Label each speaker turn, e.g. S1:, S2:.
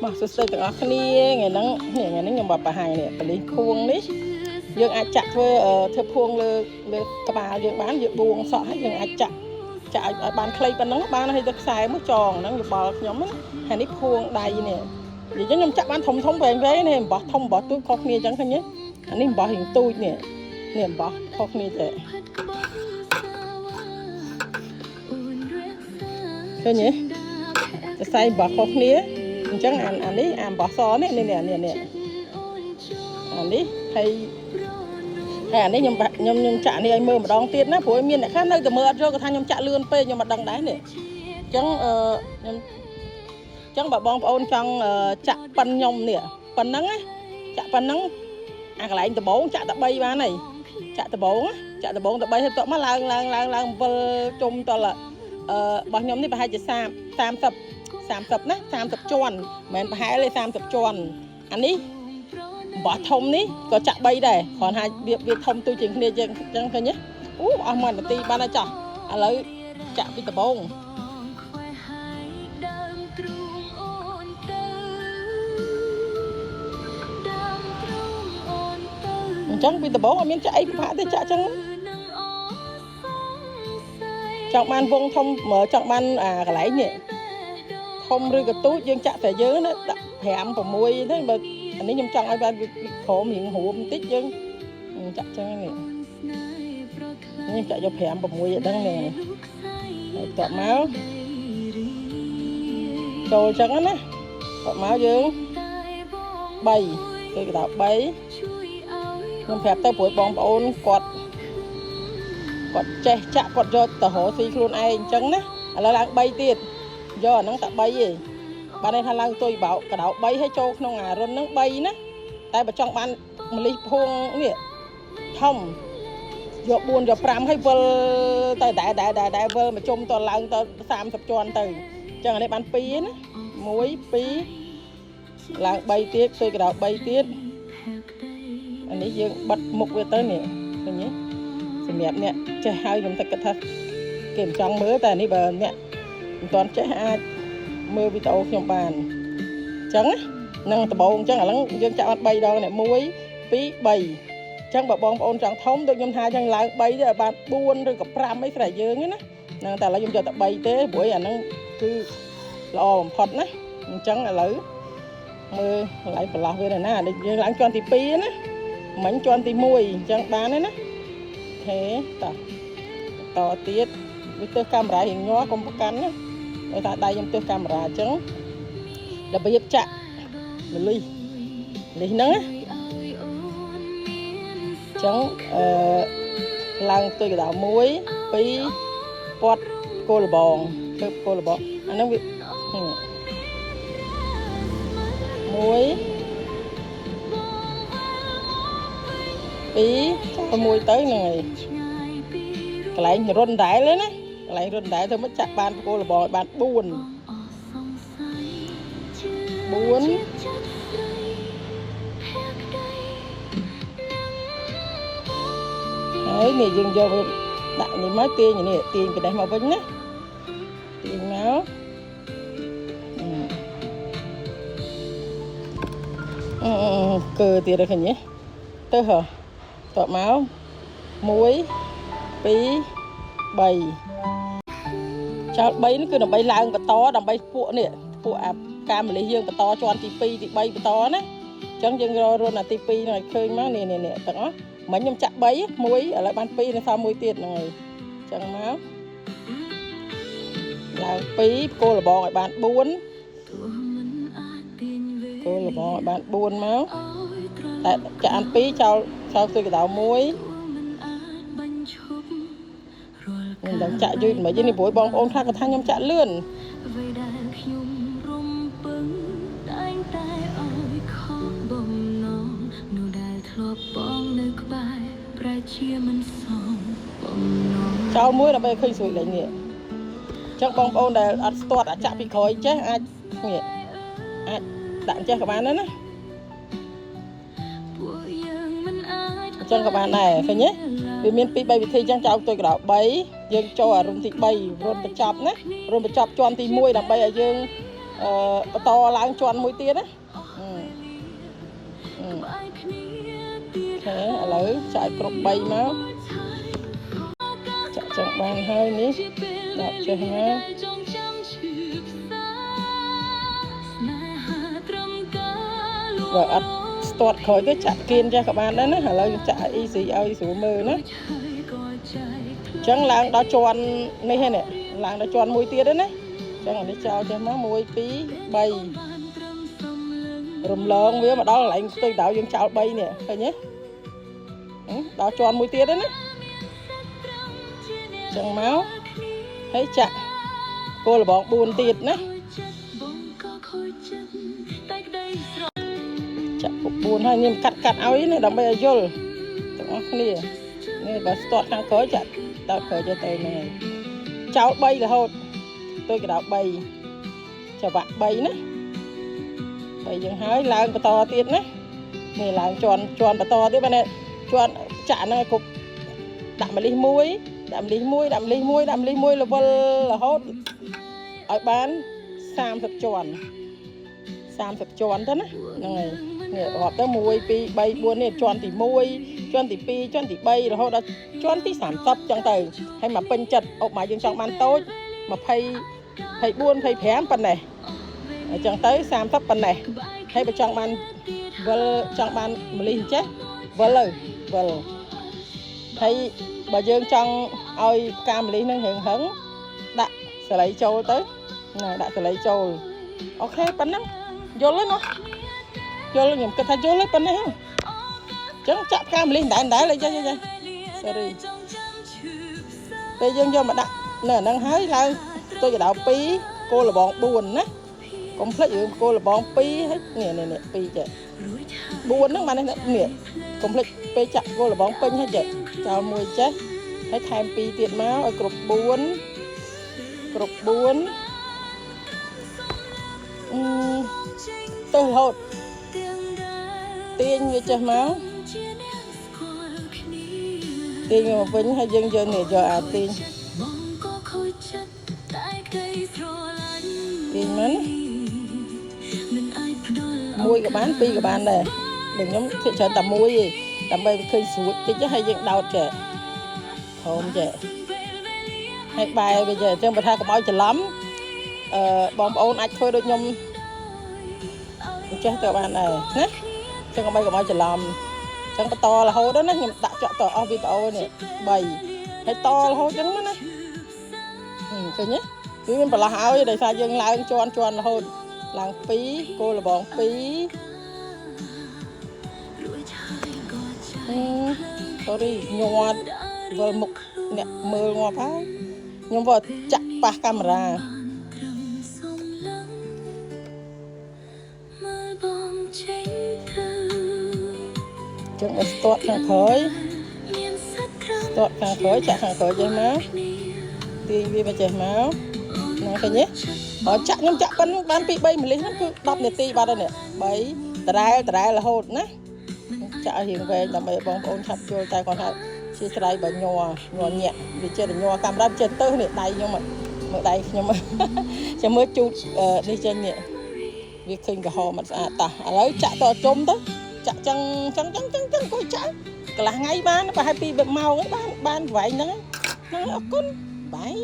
S1: មកសួស្តីទាំងអស់គ្នាថ្ងៃហ្នឹងខ្ញុំមកបង្ហាញនេះបលីភួងនេះយើងអាចចាក់ធ្វើភួងលើក្បាលយើងបានយើងបួងសក់ហើយយើងអាចចាក់ឲ្យបានខ្លីប៉ុណ្ណឹងបានហើយទៅខ្សែមកចងហ្នឹងយោបល់ខ្ញុំណាហើយនេះភួងដៃនេះនិយាយខ្ញុំចាក់បានធំវែងនេះអំបោះធំអំបោះទូចខុសគ្នាអញ្ចឹងឃើញទេអានេះអំបោះរៀងទូចនេះអំបោះខុសគ្នាទេឃើញទេសរសៃអំបោះខុសគ្នាអញ្ចឹងអានេះអំបោះសនេះអានេះហើយអានេះខ្ញុំចាក់នេះឲ្យមើលម្ដងទៀតណាព្រោះមានអ្នកខ្លះនៅតែមើលអត់យកគាត់ថាខ្ញុំចាក់លឿនពេកខ្ញុំមិនដឹងដែរនេះអញ្ចឹងខ្ញុំបើបងប្អូនចង់ចាក់ប៉ិនខ្ញុំនេះប៉ិនហ្នឹងណាចាក់ប៉ិនហ្នឹងអាកន្លែងដបងចាក់តែ3បានហើយចាក់ដបងទៅ3ហើយតមកឡើងវិលជុំតលរបស់ខ្ញុំនេះប្រហែលជា30ណា30ជាន់មិនមែនប្រហែលទេ30ជាន់អានេះបោះធំនេះក៏ចាក់3ដែរគ្រាន់តែវាធំទូជាងគ្នាជាងអញ្ចឹងឃើញទេអូអស់1នាទីបានហើយចាស់ឥឡូវចាក់ពីដបងអញ្ចឹងពីដបងអត់មានចាក់អីពិបាកទេចាក់អញ្ចឹងចង់បានវងធំចង់បានកន្លែងនេះធំឬក៏ទូចយើងចាក់តែយើងណាដាក់5 6ទេបើអានេះខ្ញុំចង់ឲ្យបានវាក្រមរៀងរួមបន្តិចយើងចាក់ចឹងនេះចាក់យក5 6ឲ្យដឹងនេះហើយតមកចូលចឹងណាតមកយើង3គេកដោ3ខ្ញុំប្រាប់ទៅព្រោះបងប្អូនគាត់ចេះចាក់គាត់យកទៅរកស៊ីខ្លួនឯងអញ្ចឹងណាឥឡូវឡើង3ទៀតយកអាហ្នឹងតែ3ទេបានន័យថាឡើងទុយកដោ3ឲ្យចូលក្នុងអារុនហ្នឹង3ណាតែបើចង់បានម្លិះភួងនេះធំយក4យក5ឲ្យវិលទៅដែលវិលមកជុំតឡើងទៅ30ជាន់ទៅអញ្ចឹងអានេះបាន2ណា1 2ឡើង3ទៀតទុយកដោ3ទៀតអានេះយើងបិទមុខវាទៅនេះឃើញទេសម្រាប់អ្នកចេះហើយខ្ញុំតែគិតថាគេមិនចង់មើលតែនេះបើអ្នកមិនទាន់ចេះអាចមើលវីដេអូខ្ញុំបានអញ្ចឹងនឹងដបងអញ្ចឹងឥឡូវយើងចាក់បាន3ដងនេះ1 2 3អញ្ចឹងបើបងប្អូនចង់ធំដូចខ្ញុំថាអញ្ចឹងឡើង3ទេឲ្យបាន4ឬក៏5អីស្រេចយើងណាហ្នឹងតែឥឡូវខ្ញុំយកតែ3ទេព្រោះអាហ្នឹងគឺល្អបំផុតណាអញ្ចឹងឥឡូវមើលកន្លែងប្រឡោះវាទៅណាដូចយើងឡើងជាន់ទី2ណាមិញជាន់ទី1អញ្ចឹងបានទេណាហេតទៀតវាទើសកាមេរ៉ារៀងញ័រកុំប្រកាន់ណាដោយថាដៃខ្ញុំទើសកាមេរ៉ាអញ្ចឹងរបៀបចាក់លីសហ្នឹងណាអញ្ចឹងឡើងទុយកដោ1 2ពាត់គោលលបងធ្វើគោលលបងអាហ្នឹងវា12មួយទៅហ្នឹងហើយកន្លែងរុនដែរណាកន្លែងរុនដែរធ្វើមកចាក់បានគោលលបងឲ្យបាន4ហើយនេះយើងយកវាដាក់នេះមកទាញនេះទាញកណ្ដេះមកវិញណាទាញមកគឺទៀតឃើញទេទៅហ៎តបមក1 2 3ចោល3នេះគឺដើម្បីឡើងបន្តដើម្បីពួកនេះពួកអាការម្លិះយើងបន្តជាន់ទី2ទី3បន្តណាអញ្ចឹងយើងរត់អាទី2ហ្នឹងឲ្យឃើញមកនេះទាំងអស់មិញខ្ញុំចាក់3 1ឥឡូវបាន2នៅសល់1ទៀតហ្នឹងហើយអញ្ចឹងមកឡើង2គោលលបងឲ្យបាន4គោលលបងឲ្យបាន4មកតែចាក់អាន2ចោលទុយកដោ1មិនដឹងចាក់យូរមិននេះព្រោះបងប្អូនខ្លះគាត់ថាខ្ញុំចាក់លឿនចោលមួយដើម្បីឃើញស្រួយលេងនេះអញ្ចឹងបងប្អូនដែលអត់ស្ទាត់អាចចាក់ពីក្រោយចេះអាចដាក់ចេះក៏បានដែរណាអញ្ចឹងក៏បានដែរឃើញទេវាមាន2 3វិធីអញ្ចឹងចោលទុយកដោ3យើងចូលអារុនទី3រុនបញ្ចប់ណារុនបញ្ចប់ជាន់ទី1ដើម្បីឲ្យយើង បន្តឡើងជាន់មួយទៀតណាឥឡូវចាក់គ្រប់3មកចាក់ចឹងបានហើយនេះដាក់ចេះមកបើអត់ស្ទាត់ក្រោយទៅចាក់គៀនចេះក៏បានដែរណាឥឡូវចាក់ easy ឲ្យស្រួលមើលណាចឹងឡើងដល់ជាន់នេះហ្នឹងឡើងដល់ជាន់មួយទៀតហ្នឹងណាចឹងអានេះចោលចេះមក1 2 3រំលងវាមកដល់កន្លែងផ្ទុយដៅយើងចោល3នេះឃើញទេដល់ជាន់មួយទៀតហ្នឹងណាចឹងមកហើយចាក់គោលលបង4ទៀតណាចាក់4ហើយនេះកាត់ឲ្យណាដើម្បីឲ្យយល់ទាំងអស់គ្នានេះបើស្ទាត់ខាងក្រោយចាក់ដល់ក្រោយទៅហ្នឹងហើយចោល3រហូតទៅកដៅ3ច្បាក់3ណា3យ៉ាងហើយឡើងបន្តទៀតណានេះឡើងជាន់បន្តទៀតបាទនេះជាន់ចាក់ហ្នឹងឲ្យគ្រប់ដាក់ម្លិះមួយដាក់ម្លិះមួយដាក់ម្លិះមួយដាក់ម្លិះមួយ level រហូតឲ្យបាន30ជាន់ទៅណាហ្នឹងហើយនេះរាប់ទៅ1 2 3 4នេះជាន់ទី1ជាន់ទី2ជាន់ទី3រហូតដល់ជាន់ទី30ចឹងទៅហើយមកពេញចិត្តអុកមកយើងចង់បានតូច20 24 25ប៉ុណ្ណេះអញ្ចឹងទៅ30ប៉ុណ្ណេះហើយបើចង់បានវិលចង់បានម្លិះចេះវិលហើយបើយើងចង់ឲ្យផ្កាម្លិះនឹងហឹងដាក់សលៃចូលទៅណាដាក់សលៃចូលអូខេប៉ុណ្ណឹងយល់ហើយណាយល់ខ្ញុំគិតថាយល់ហើយប៉ុណ្ណេះហ្នឹងអញ្ចឹងចាក់ផ្កាម្លិះដែរលេចចា sorry ពេលយើងយកមកដាក់នៅហ្នឹងហើយឡើងទៅកដៅ2គោលលបង4ណាកុំភ្លេចរឿងគោលលបង2ហើយនេះ2ចេះ4ហ្នឹងបាននេះកុំភ្លេចពេលចាក់គោលលបងពេញហើយចេះចោលមួយចេះហើយថែម2ទៀតមកឲ្យគ្រប់4ទៅរហូតទាញវាចេះមកទាញវាមកវិញហើយយើងយកនេះយកអាទាញមកមួយក៏បាន2ក៏បានដែរដូចខ្ញុំធ្វើច្រើនតែមួយទេដើម្បីឃើញស្រួចតិចហើយយើងដោតចេះហូមចេះហើយបែរវាចេះអញ្ចឹងបើថាកុំឲ្យច្រឡំបងប្អូនអាចធ្វើដូចខ្ញុំចេះទៅបានដែរណាចឹងកុំឲ្យច្រឡំចឹងបន្តរហូតណាខ្ញុំដាក់ចាក់តអស់វីដេអូនេះ3ហើយតរហូតចឹងណាឃើញទេគឺមានប្រឡោះឲ្យដោយសារយើងឡើងជាន់រហូតឡើង2គោលលបង2sorry ញាត់វិលមុខអ្នកមើលងាប់ហើយខ្ញុំvừaចាក់ប៉ះកាមេរ៉ាចឹងឲ្យស្ទាត់ខាងក្រោយចាក់ខាងក្រោយចេះមកទាញវាមកចេះមកណាឃើញទេបើចាក់ខ្ញុំចាក់ប៉ុណ្្នឹងបាន2 3ម៉លិះហ្នឹងគឺ10នាទីបាត់ហើយនេះ3ដដែលរហូតណាចាក់ឲ្យរៀងវែងដើម្បីបងប្អូនឆាប់យល់តែគាត់ថាជាស្រ័យបើញ័រញាក់វាចេះតែញ័រកាមេរ៉ាចេះទៅនេះដៃខ្ញុំមើលដៃខ្ញុំចាំមើលជូតនេះចេញនេះវាឃើញក្រហមអត់ស្អាតតោះឥឡូវចាក់តជុំទៅចាក់ចឹងគួយចាក់កន្លះថ្ងៃបានប្រហែល2 ម៉ោងហ្នឹងបានវែងហ្នឹងអរគុណបាយ